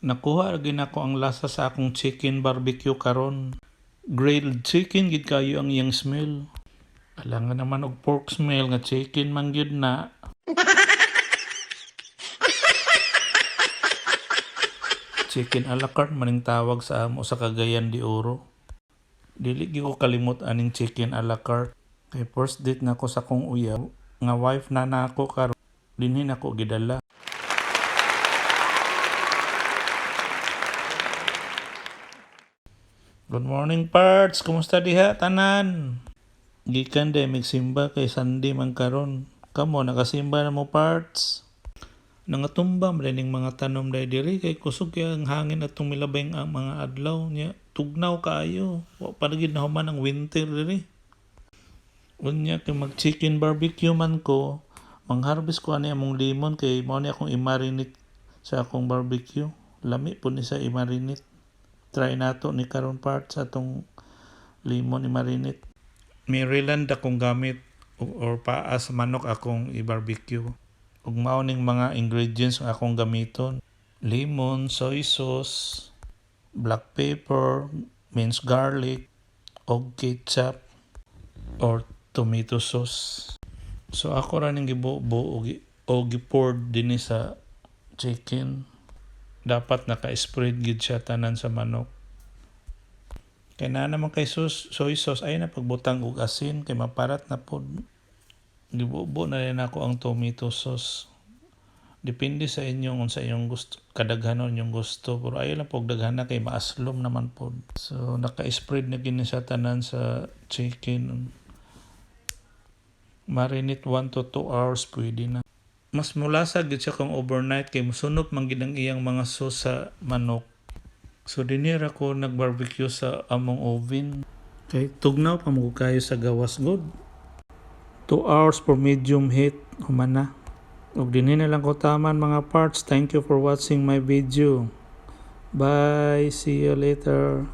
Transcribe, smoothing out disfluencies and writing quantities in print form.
Nakuha lagi nako ang lasa sa akong chicken barbecue karon. Grilled chicken gid kayo ang iyang smell. Alangan naman og pork smell nga chicken man gyud na. Chicken a la carte maning tawag sa amo sa Cagayan de Oro. Dili gyud ko kalimot aning chicken a la carte. Kay first date nako sa kong uyaw nga wife na nako karon dinhi nako gidala. Good morning, parts. Kumusta diha tanan? Gikan day magsimba kay Sunday man karon. Kamo nakasimba na mo, parts? Nangatumba marining mga tanom day diri kay kusog kay ang hangin atong milabay ang mga adlaw niya. Tugnaw kaayo. Wa pa gid na human ang winter diri. Unya kay mag chicken barbecue man ko, mangharvest ko ani among limon kay mao ni akong i-marinate sa akong barbecue. Lami po ni sa i-marinate. Try nato ni karon part sa atong limon i-marinate. Maryland akong gamit or paa sa manok akong i-barbecue. Ug mao ning mga ingredients nga akong gamiton. Lemon, soy sauce, black pepper, minced garlic, og ketchup or tomato sauce. So ako ra ning gibuo og gi-pour dinhi sa chicken. Dapat naka-spread gid siya tanan sa manok. Kay na naman kay soy sauce ay na pagbutang og asin kay maparat na pod. Gibubo na rin ako ang tomato sauce. Depende sa inyo kung sa inyong gusto, kadaghanon yung gusto. Pero ayaw lang pog daghana kay maaslom naman pod. So naka-spread na gini sa tanan sa chicken. Marinate 1 to 2 hours pwede na. Mas mulasa gid siya kung overnight kay musunod man gid ang iyang mga sauce sa manok. So dinira ko nag-barbecue sa among oven. Kay tugnaw pa mo kayo sa gawas god. 2 hours for medium heat human na. Ug dinhi na lang ko taman mga parts. Thank you for watching my video. Bye, see you later.